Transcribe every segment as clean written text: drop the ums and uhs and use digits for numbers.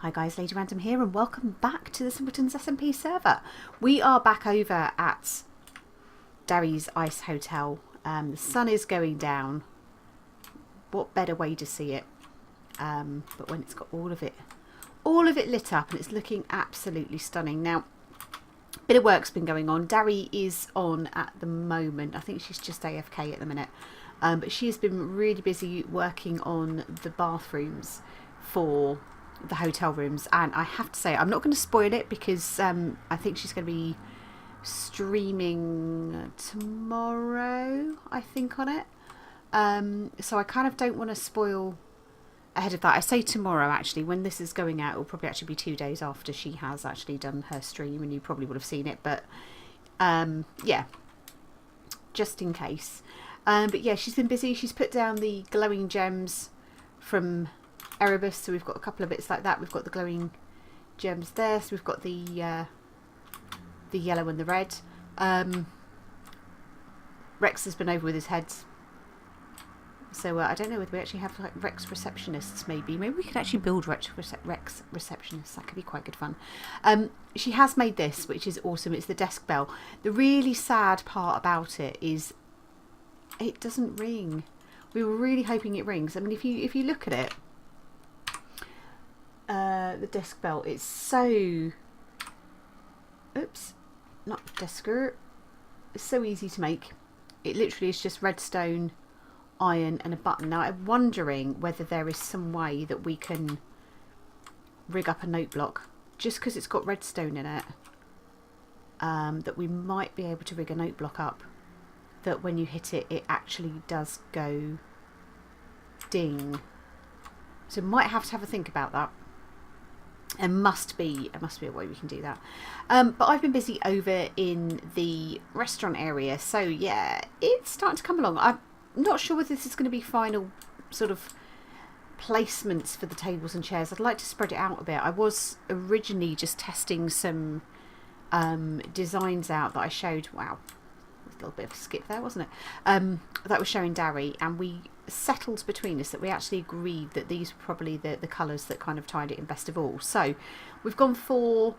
Hi guys, Lady Random here and welcome back to the Simpletons SMP server. We are back over at Darry's Ice Hotel. The sun is going down. What better way to see it? But when it's got all of it lit up and it's looking absolutely stunning. Now, a bit of work's been going on. Darry is on at the moment. I think she's just AFK at the minute. But she has been really busy working on the bathrooms for the hotel rooms, and I have to say I'm not going to spoil it because I think she's going to be streaming tomorrow, I think, on it. So I kind of don't want to spoil ahead of that. I say tomorrow, actually. When this is going out, it will probably actually be 2 days after she has actually done her stream, and you probably would have seen it, but yeah, just in case. But yeah, she's been busy. She's put down the glowing gems from Erebus, so we've got a couple of bits like that. We've got the glowing gems there, so we've got the yellow and the red. Rex has been over with his heads, so I don't know whether we actually have like Rex receptionists. Maybe we could actually build Rex receptionists. That could be quite good fun. She has made this, which is awesome. It's the desk bell. The really sad part about it is it doesn't ring. We were really hoping it rings. I mean, if you look at it, the desk bell, it's so, oops, not desker, it's so easy to make. It literally is just redstone, iron and a button. Now I'm wondering whether there is some way that we can rig up a note block, just because it's got redstone in it, that we might be able to rig a note block up that when you hit it, it actually does go ding. So might have to have a think about that. There must be a way we can do that. But I've been busy over in the restaurant area, so yeah, it's starting to come along. I'm not sure whether this is going to be final sort of placements for the tables and chairs. I'd like to spread it out a bit. I was originally just testing some designs out that I showed. Wow, a little bit of a skip there, wasn't it? That was showing Darry, and we settled between us that we actually agreed that these were probably the colours that kind of tied it in best of all. So we've gone for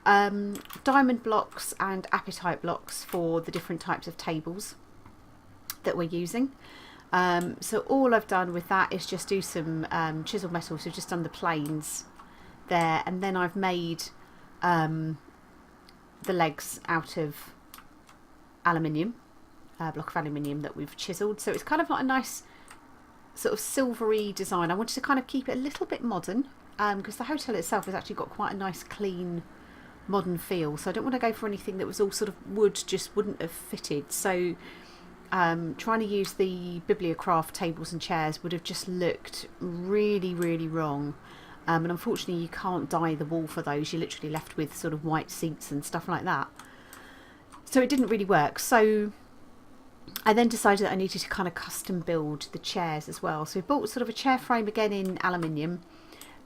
diamond blocks and apatite blocks for the different types of tables that we're using. So all I've done with that is just do some chisel metal, so just done the planes there, and then I've made the legs out of aluminium, block of aluminium that we've chiselled. So it's kind of like a nice sort of silvery design. I wanted to kind of keep it a little bit modern, because the hotel itself has actually got quite a nice clean modern feel, so I don't want to go for anything that was all sort of wood, just wouldn't have fitted. So trying to use the Bibliocraft tables and chairs would have just looked really wrong, and unfortunately you can't dye the wall for those. You're literally left with sort of white seats and stuff like that, so it didn't really work. So I then decided that I needed to kind of custom build the chairs as well. So we bought sort of a chair frame again in aluminium,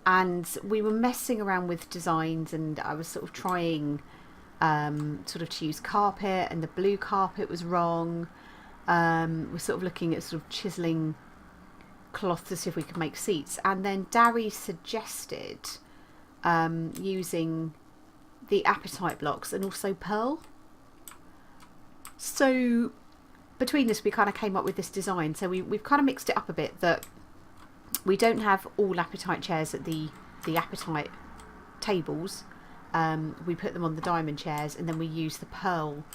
and we were messing around with designs, and I was sort of trying sort of to use carpet, and the blue carpet was wrong. We're sort of looking at sort of chiselling cloth to see if we could make seats, and then Darry suggested using the apatite blocks and also pearl. So between us we kind of came up with this design. So we've kind of mixed it up a bit, that we don't have all apatite chairs at the apatite tables. We put them on the diamond chairs, and then we use the pearl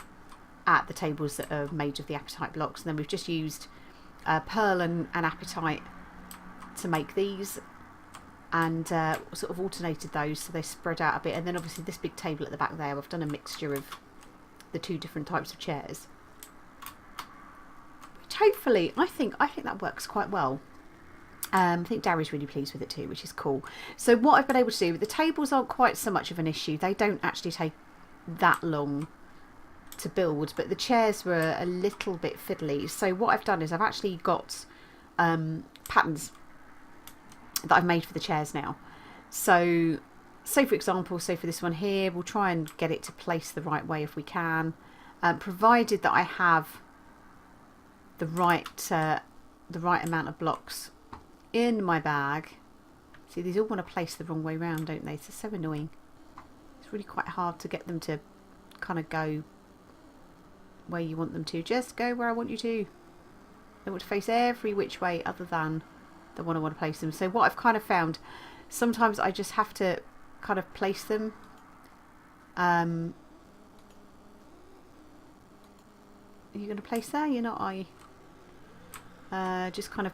at the tables that are made of the apatite blocks, and then we've just used pearl and apatite to make these, and sort of alternated those so they spread out a bit. And then obviously this big table at the back there, I've done a mixture of the two different types of chairs, which hopefully I think that works quite well. I think Darry's really pleased with it too, which is cool. So what I've been able to do, the tables aren't quite so much of an issue. They don't actually take that long to build, but the chairs were a little bit fiddly. So what I've done is I've actually got patterns that I've made for the chairs now. So for example, so for this one here, we'll try and get it to place the right way if we can, provided that I have the right amount of blocks in my bag See, these all want to place the wrong way round, don't they? It's so annoying. It's really quite hard to get them to kind of go where you want them to. Just go where I want you to. They want to face every which way other than the one I want to place them. So what I've kind of found, sometimes I just have to kind of place them. Are you going to place there? You're not, are you? Just kind of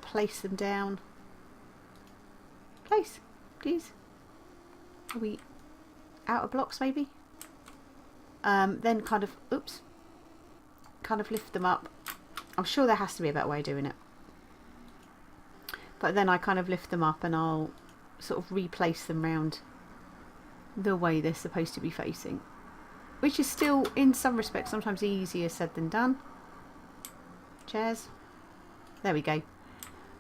place them down. Place, please. Are we out of blocks maybe? Then kind of, oops, kind of lift them up. I'm sure there has to be a better way of doing it. But then I kind of lift them up and I'll sort of replace them round the way they're supposed to be facing. Which is still, in some respects, sometimes easier said than done. Chairs. There we go.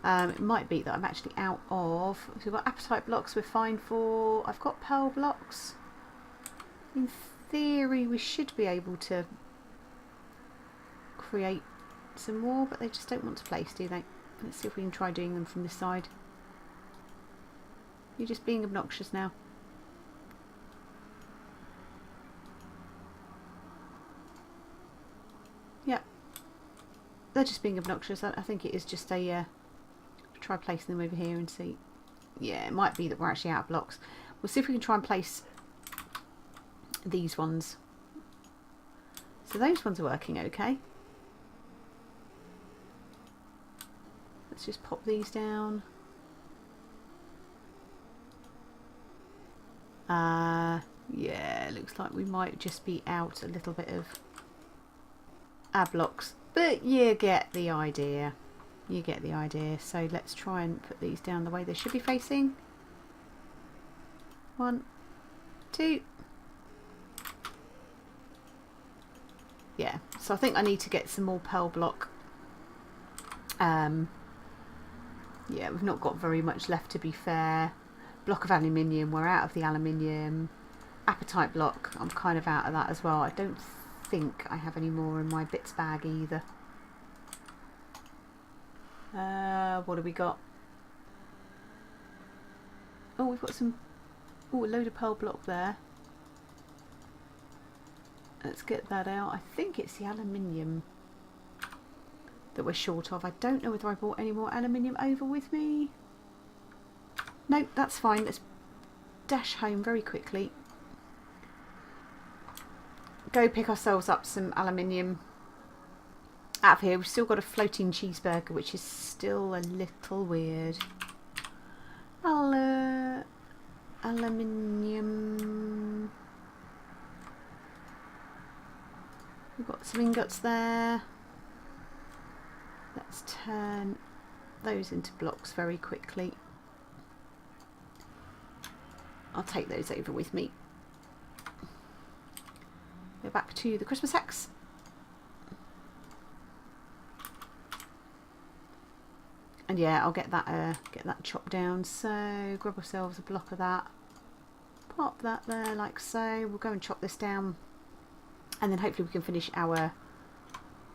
It might be that I'm actually out of... So we've got appetite blocks we're fine for. I've got pearl blocks. In theory, we should be able to create some more, but they just don't want to place, do they? Let's see if we can try doing them from this side. You're just being obnoxious now. Yeah, they're just being obnoxious. I think it is just a try placing them over here and see. Yeah, it might be that we're actually out of blocks. We'll see if we can try and place these ones. So those ones are working okay. Let's just pop these down. Yeah, looks like we might just be out a little bit of our blocks, but you get the idea. You get the idea. So let's try and put these down the way they should be facing. 1, 2. Yeah, so I think I need to get some more pearl block. Yeah, we've not got very much left, to be fair. Block of aluminium, we're out of the aluminium. Appetite block, I'm kind of out of that as well. I don't think I have any more in my bits bag either. What have we got? Oh, we've got some... Oh, a load of pearl block there. Let's get that out. I think it's the aluminium that we're short of. I don't know whether I brought any more aluminium over with me. No, that's fine. Let's dash home very quickly. Go pick ourselves up some aluminium out of here. We've still got a floating cheeseburger, which is still a little weird. Aluminium. We've got some ingots there. Let's turn those into blocks very quickly. I'll take those over with me. Go back to the Christmas hacks. And yeah, I'll get that chopped down. So grab ourselves a block of that. Pop that there like so. We'll go and chop this down. And then hopefully we can finish our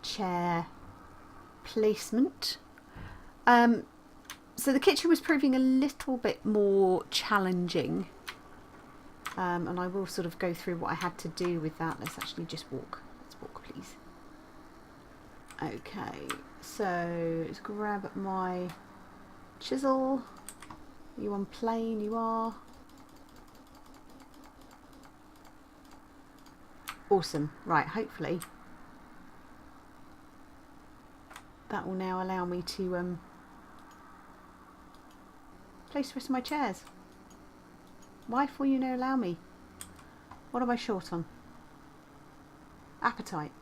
chair placement. So the kitchen was proving a little bit more challenging. And I will sort of go through what I had to do with that. Let's actually just walk. Let's walk, please. Okay, so let's grab my chisel. Are you on plane? You are. Awesome. Right, hopefully that will now allow me to place the rest of my chairs. Wife, will you now allow me? What am I short on? Appetite.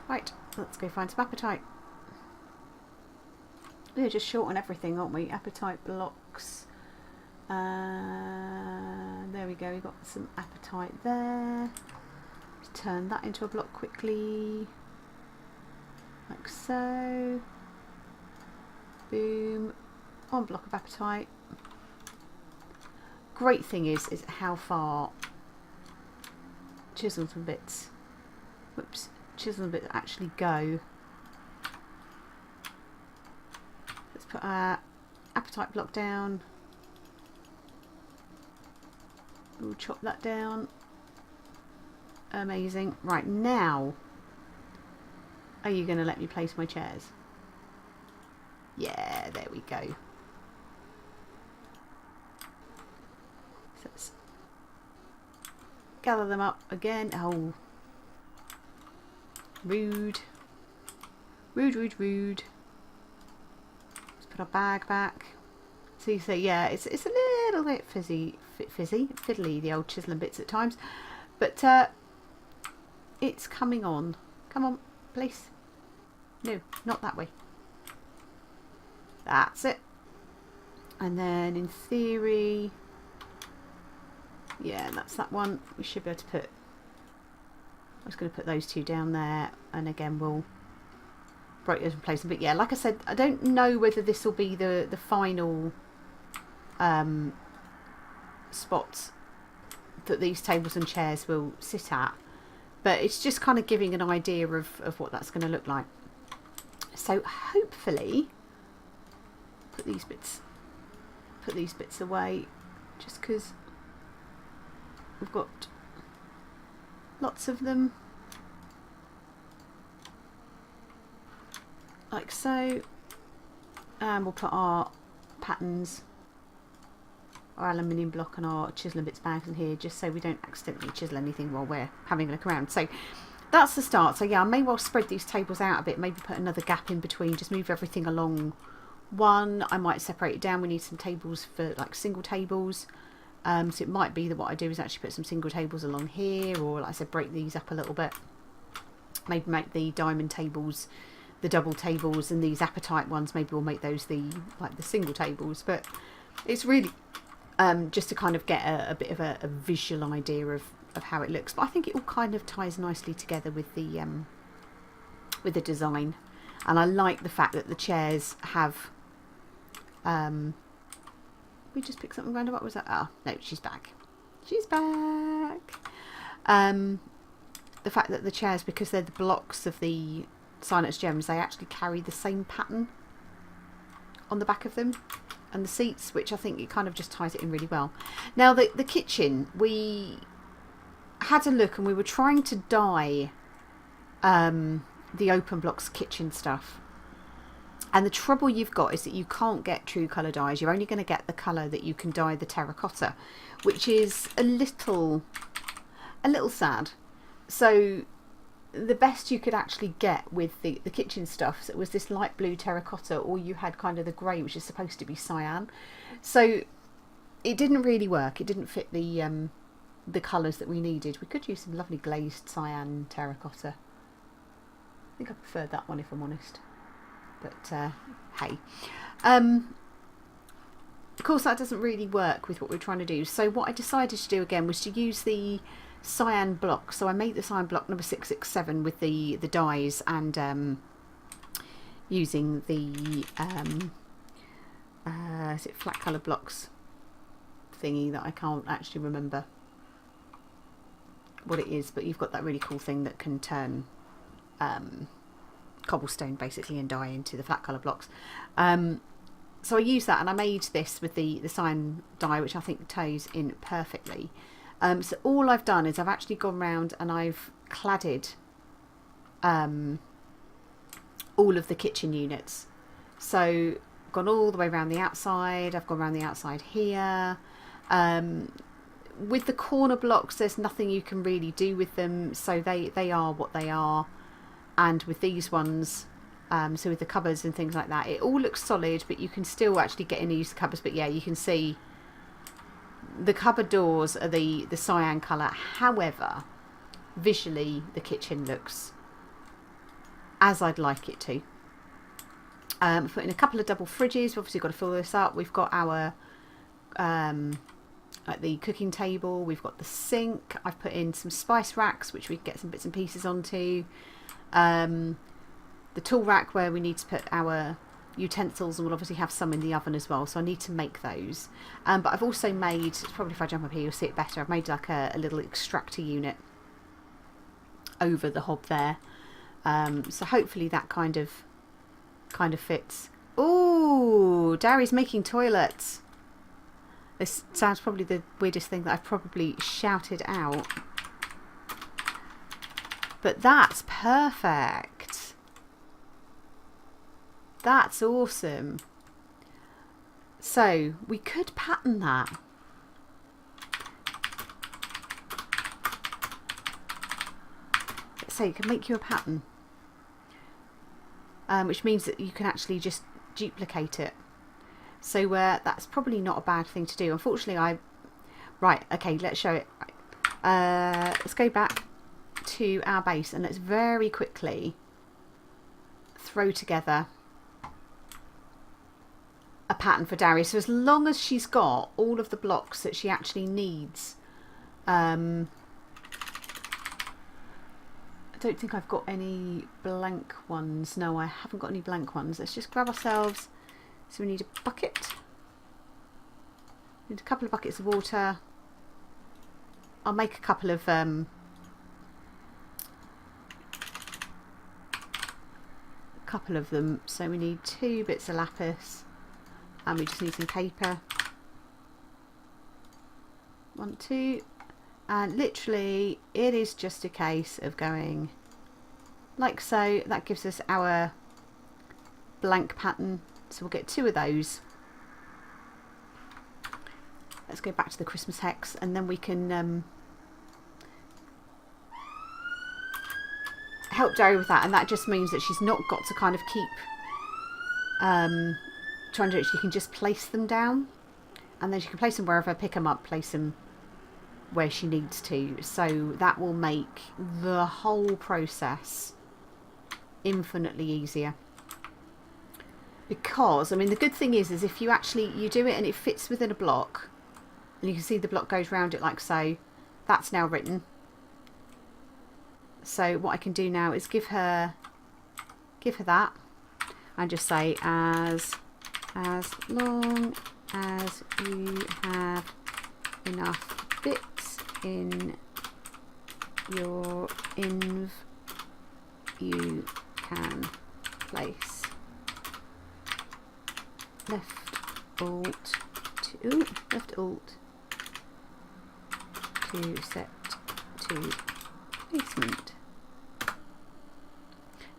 Right, let's go find some appetite. We're just short on everything, aren't we? Appetite blocks. There we go, we've got some appetite there. Let's turn that into a block quickly. Like so. Boom. 1 block of appetite. Great thing is how far chisels and bits. Whoops. chisel bits actually go. Let's put our appetite block down. We'll chop that down. Amazing. Right, now, are you going to let me place my chairs? Yeah, there we go. So let's gather them up again. Oh, rude. Rude, rude, rude. Let's put our bag back. So you say, yeah, it's a little bit fiddly, the old chiseling bits at times. But it's coming on. Come on, please. No, not that way. That's it. And then in theory, yeah, that's that one. We should be able to put, I was going to put those two down there, and again we'll break those and place them. But yeah, like I said, I don't know whether this will be the final spots that these tables and chairs will sit at, but it's just kind of giving an idea of what that's going to look like. So hopefully, put these bits away, just because we've got lots of them, like so, and we'll put our patterns, our aluminium block and our chiseling bits bags in here, just so we don't accidentally chisel anything while we're having a look around. So that's the start. So yeah, I may well spread these tables out a bit, maybe put another gap in between, just move everything along one. I might separate it down. We need some tables for like single tables, so it might be that what I do is actually put some single tables along here, or like I said, break these up a little bit, maybe make the diamond tables the double tables, and these appetite ones, maybe we'll make those the single tables. But it's really just to kind of get a bit of a visual idea of how it looks. But I think it all kind of ties nicely together with the design, and I like the fact that the chairs have we just picked something random. What was that? Oh no, she's back. She's back. The fact that the chairs, because they're the blocks of the Silence Gems, they actually carry the same pattern on the back of them, and the seats, which I think it kind of just ties it in really well. Now the kitchen, we had a look and we were trying to dye the open blocks kitchen stuff, and the trouble you've got is that you can't get true colour dyes. You're only going to get the colour that you can dye the terracotta, which is a little sad. So the best you could actually get with the kitchen stuff, so it was this light blue terracotta, or you had kind of the grey, which is supposed to be cyan. So it didn't really work. It didn't fit the colours that we needed. We could use some lovely glazed cyan terracotta. I think I preferred that one, if I'm honest. But hey. Of course, that doesn't really work with what we're trying to do. So what I decided to do again was to use the cyan block. So I made the cyan block number 667 with the dyes, and using the is it flat colour blocks thingy that I can't actually remember what it is, but you've got that really cool thing that can turn cobblestone basically and dye into the flat colour blocks. So I used that, and I made this with the cyan dye, which I think ties in perfectly. So all I've done is I've actually gone round and I've cladded all of the kitchen units. So I've gone all the way around the outside, I've gone around the outside here. With the corner blocks, there's nothing you can really do with them, so they are what they are. And with these ones, so with the cupboards and things like that, it all looks solid, but you can still actually get in and use the cupboards. But yeah, you can see the cupboard doors are the cyan colour. However, visually the kitchen looks as I'd like it to. Put in a couple of double fridges. We've obviously got to fill this up. We've got our like the cooking table. We've got the sink. I've put in some spice racks, which we can get some bits and pieces onto. The tool rack where we need to put our utensils, and we'll obviously have some in the oven as well, so I need to make those. But I've also made, probably if I jump up here you'll see it better, I've made like a little extractor unit over the hob there, So hopefully that kind of fits. Oh, Dari's making toilets. This sounds probably the weirdest thing that I've probably shouted out. But that's perfect. That's awesome. So we could pattern that. Let's say it can make you a pattern. Which means that you can actually just duplicate it. So that's probably not a bad thing to do. Unfortunately, right, okay, let's show it. Let's go back to our base and let's very quickly throw together a pattern for Dari. So as long as she's got all of the blocks that she actually needs, I don't think I've got any blank ones. No, I haven't got any blank ones. Let's just grab ourselves. So we need a bucket. We need a couple of buckets of water. I'll make a couple of them. So we need 2 bits of lapis, and we just need some paper. 1, 2. And literally it is just a case of going like so. That gives us our blank pattern, so we'll get 2 of those. Let's go back to the Christmas hex and then we can help Dari with that, and that just means that she's not got to kind of keep trying to do it. She can just place them down and then she can place them wherever, pick them up, place them where she needs to. So that will make the whole process infinitely easier, because I mean the good thing is if you do it and it fits within a block and you can see the block goes round it like so, that's now written. So what I can do now is give her that and just say as long as you have enough bits in your inv, you can place left alt to set to placement.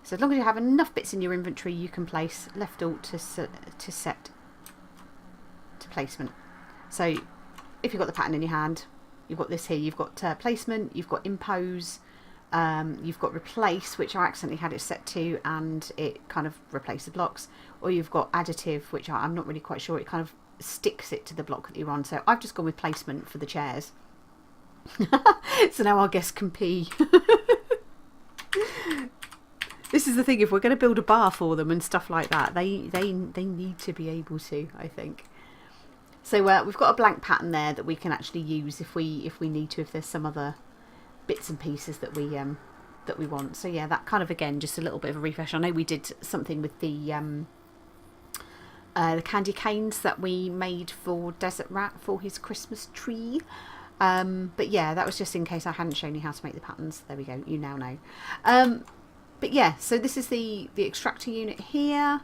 So as long as you have enough bits in your inventory, you can place left alt to set to placement. So if you've got the pattern in your hand, you've got this here, you've got placement, you've got impose, you've got replace, which I accidentally had it set to and it kind of replaced the blocks, or you've got additive, which I'm not really quite sure, it kind of sticks it to the block that you're on. So I've just gone with placement for the chairs. So now our guests can pee. This is the thing, if we're going to build a bar for them and stuff like that, they need to be able to, I think. So we've got a blank pattern there that we can actually use if we need to, if there's some other bits and pieces that we want. So yeah, that kind of, again, just a little bit of a refresh. I know we did something with the candy canes that we made for Desert Rat for his Christmas tree. But yeah, that was just in case I hadn't shown you how to make the patterns. There we go, you now know. But yeah, so this is the extractor unit here.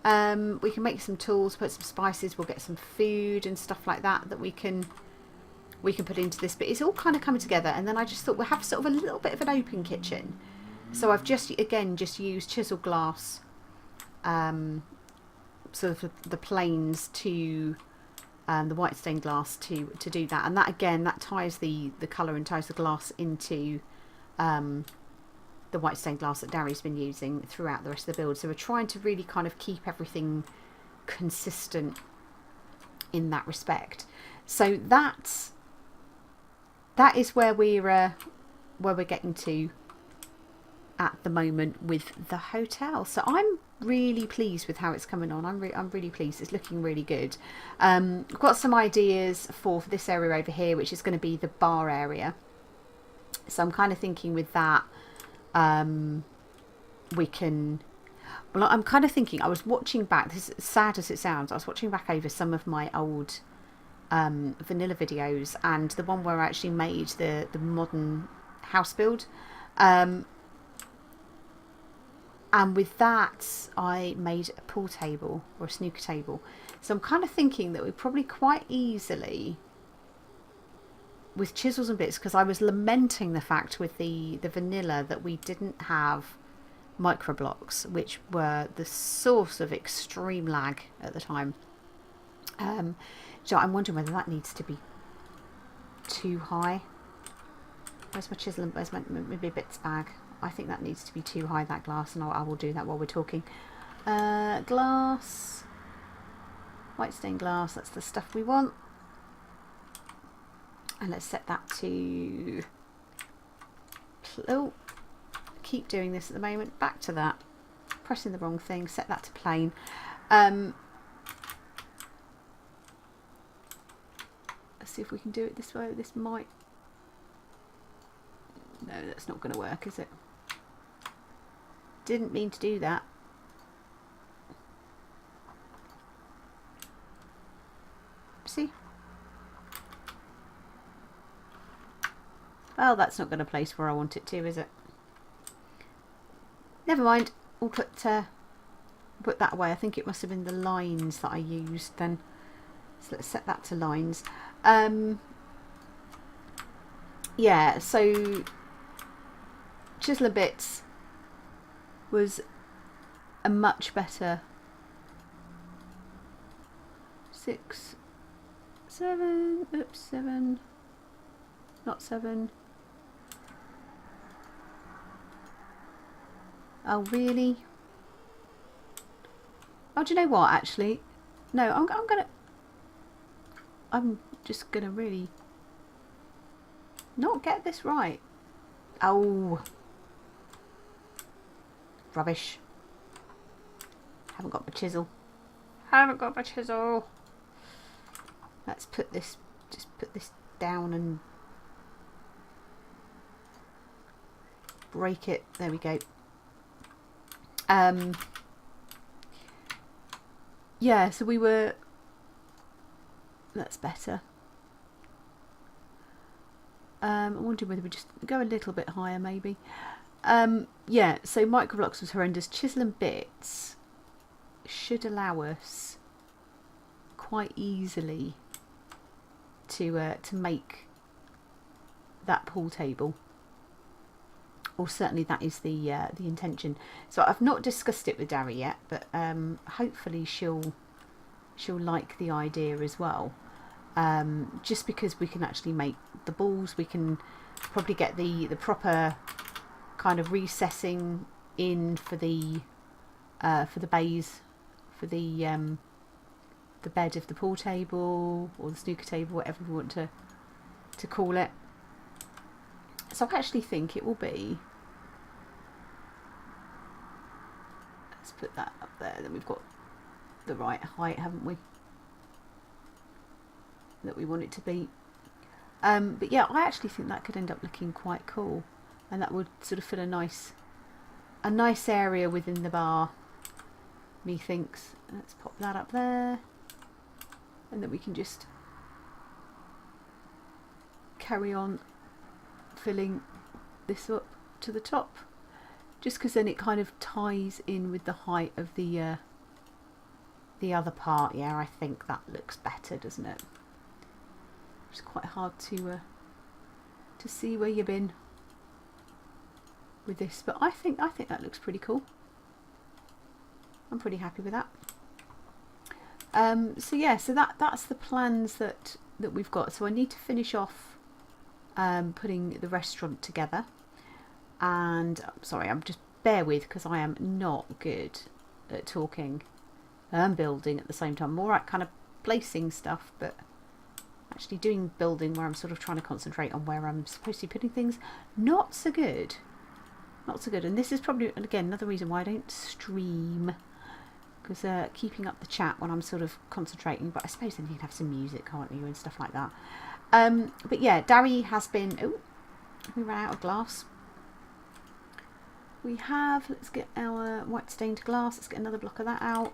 We can make some tools, put some spices, we'll get some food and stuff like that we can put into this. But it's all kind of coming together, and then I just thought we'll have sort of a little bit of an open kitchen. So I've just used chisel glass, sort of the planes to the white stained glass to do that, and that again, that ties the colour and ties the glass into the white stained glass that Dari's been using throughout the rest of the build. So we're trying to really kind of keep everything consistent in that respect. So that is where we're getting to at the moment with the hotel. So I'm really pleased with how it's coming on. I'm really pleased. It's looking really good. I've got some ideas for this area over here, which is going to be the bar area. So I'm kind of thinking with that, we can, well, I'm kind of thinking, I was watching back, this is sad as it sounds, I was watching back over some of my old vanilla videos, and the one where I actually made the modern house build, And with that, I made a pool table or a snooker table. So I'm kind of thinking that we probably quite easily, with chisels and bits, because I was lamenting the fact with the vanilla that we didn't have micro blocks, which were the source of extreme lag at the time. So I'm wondering whether that needs to be too high. Where's my chisel and where's my bits bag? I think that needs to be too high, that glass, and I will do that while we're talking. Glass, white stained glass, that's the stuff we want. And let's set that to, oh, keep doing this at the moment, back to that, pressing the wrong thing, set that to plain. Let's see if we can do it this way. This might, no, that's not going to work, is it? Didn't mean to do that. See? Well, that's not going to place where I want it to, is it? Never mind. We'll put that away. I think it must have been the lines that I used then. So let's set that to lines. Yeah, so chisel and bits was a much better 6, 7, oops, 7, not 7. Oh, really? Oh, do you know what, actually? No, I'm just gonna really not get this right. Oh. Rubbish. Haven't got my chisel. Haven't got my chisel. Let's put this, just put this down and break it. There we go. Yeah, so we were, that's better. I wonder whether we just go a little bit higher maybe. Yeah, so microblocks was horrendous. Chisel and bits should allow us quite easily to make that pool table, or certainly that is the intention. So I've not discussed it with Dari yet, but hopefully she'll like the idea as well. Just because we can actually make the balls, we can probably get the proper kind of recessing in for the bays, for the bed of the pool table or the snooker table, whatever we want to call it. So I actually think it will be, let's put that up there, then we've got the right height, haven't we, that we want it to be. But yeah, I actually think that could end up looking quite cool, and that would sort of fill a nice area within the bar, methinks. Let's pop that up there, and then we can just carry on filling this up to the top, just because then it kind of ties in with the height of the other part. Yeah, I think that looks better, doesn't it? It's quite hard to see where you've been with this, but I think that looks pretty cool. I'm pretty happy with that. So yeah, so that's the plans that we've got. So I need to finish off putting the restaurant together, and sorry, I'm just bear with, because I am not good at talking and building at the same time. More at kind of placing stuff, but actually doing building where I'm sort of trying to concentrate on where I'm supposed to be putting things, not so good. Not so good. And this is probably, again, another reason why I don't stream, because keeping up the chat when I'm sort of concentrating, but I suppose then you can have some music, can't you, and stuff like that. But yeah, Dari has been, oh, we ran out of glass. We have, let's get our white stained glass, let's get another block of that out.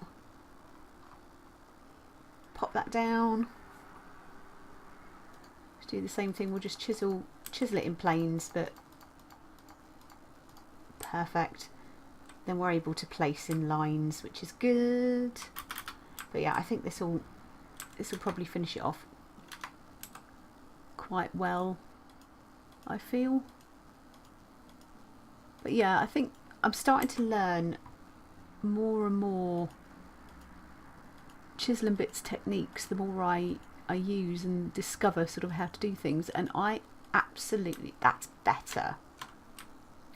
Pop that down. Let's do the same thing, we'll just chisel it in planes, but perfect. then we're able to place in lines, which is good. But yeah, I think this will probably finish it off quite well, I feel. But yeah, I think I'm starting to learn more and more chisel and bits techniques the more I use and discover sort of how to do things, and I absolutely, that's better.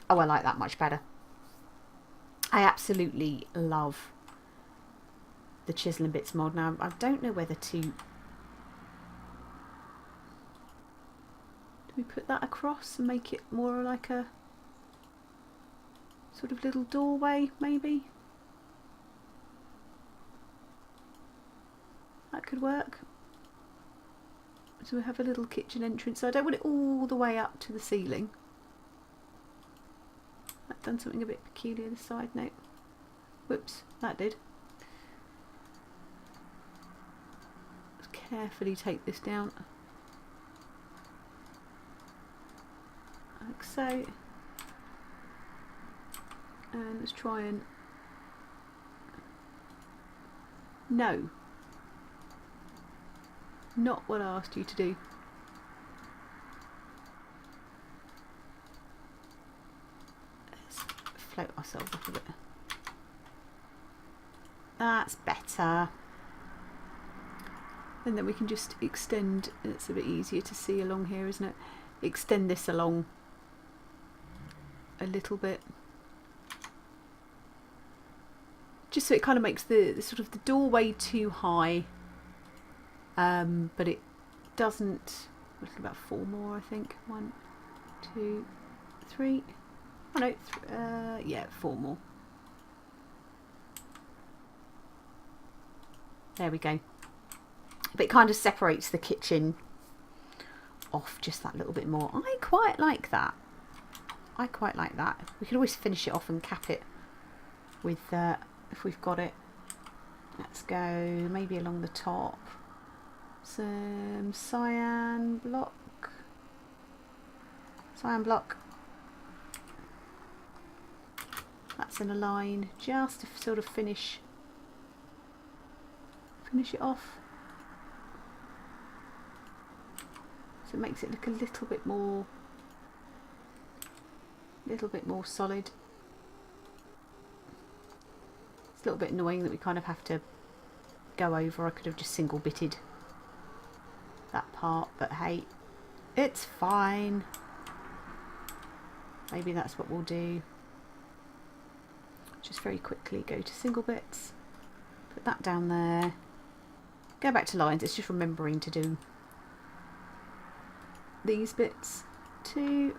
Oh, I like that much better. I absolutely love the chisel and bits mod. Now I don't know whether to, do we put that across and make it more like a sort of little doorway, maybe? That could work. So we have a little kitchen entrance. So I don't want it all the way up to the ceiling. I've done something a bit peculiar this side. No. Whoops, that did. Let's carefully take this down. Like so. And let's try and... No. Not what I asked you to do. Let's float ourselves up a bit. That's better. And then we can just extend, it's a bit easier to see along here, isn't it? Extend this along a little bit. Just so it kind of makes the sort of the doorway too high. But it doesn't. We're looking about 4 more, I think. 1, 2, 3. Oh no, yeah, 4 more. There we go. But it kind of separates the kitchen off just that little bit more. I quite like that. I quite like that. We could always finish it off and cap it with, if we've got it. Let's go maybe along the top. Some cyan block. Cyan block. That's in a line, just to sort of finish it off. So it makes it look a little bit more solid. It's a little bit annoying that we kind of have to go over. I could have just single bitted that part, but hey, it's fine. Maybe that's what we'll do. Just very quickly go to single bits, put that down there, go back to lines. It's just remembering to do these bits too.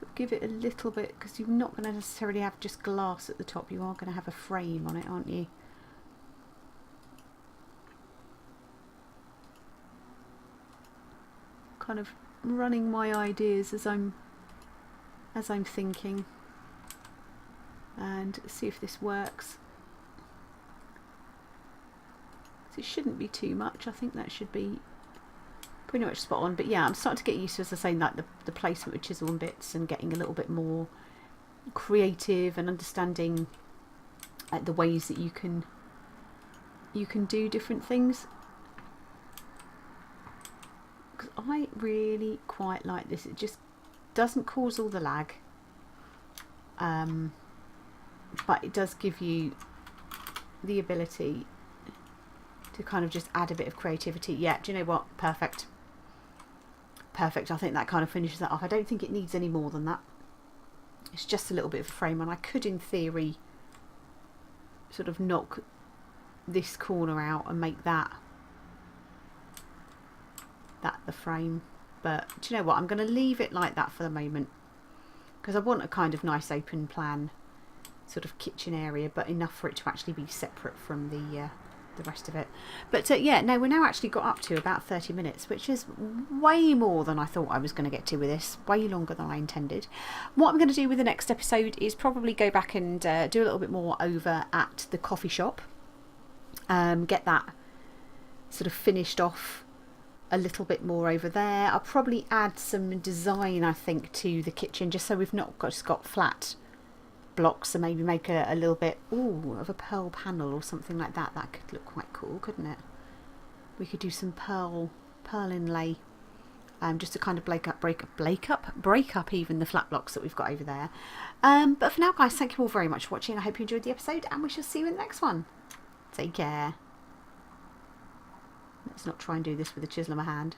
So give it a little bit, because you're not going to necessarily have just glass at the top, you are going to have a frame on it, aren't you? Kind of running my ideas as I'm thinking, and see if this works. So it shouldn't be too much. I think that should be pretty much spot on. But yeah, I'm starting to get used to, as I say, like the placement with chisel and bits, and getting a little bit more creative and understanding the ways that you can do different things. I really quite like this. It just doesn't cause all the lag, but it does give you the ability to kind of just add a bit of creativity. Yeah, do you know what? Perfect. Perfect. I think that kind of finishes that off. I don't think it needs any more than that. It's just a little bit of a frame, and I could in theory sort of knock this corner out and make that the frame. But do you know what, I'm going to leave it like that for the moment, because I want a kind of nice open plan sort of kitchen area, but enough for it to actually be separate from the rest of it. But yeah, no, we're now actually got up to about 30 minutes, which is way more than I thought I was going to get to with this, way longer than I intended. What I'm going to do with the next episode is probably go back and do a little bit more over at the coffee shop, get that sort of finished off a little bit more over there. I'll probably add some design, I think, to the kitchen, just so we've not just got flat blocks and maybe make a little bit of a pearl panel or something like that. That could look quite cool, couldn't it? We could do some pearl inlay, just to kind of break up even the flat blocks that we've got over there. But for now, guys, thank you all very much for watching. I hope you enjoyed the episode, and we shall see you in the next one. Take care. Let's not try and do this with a chisel in my hand.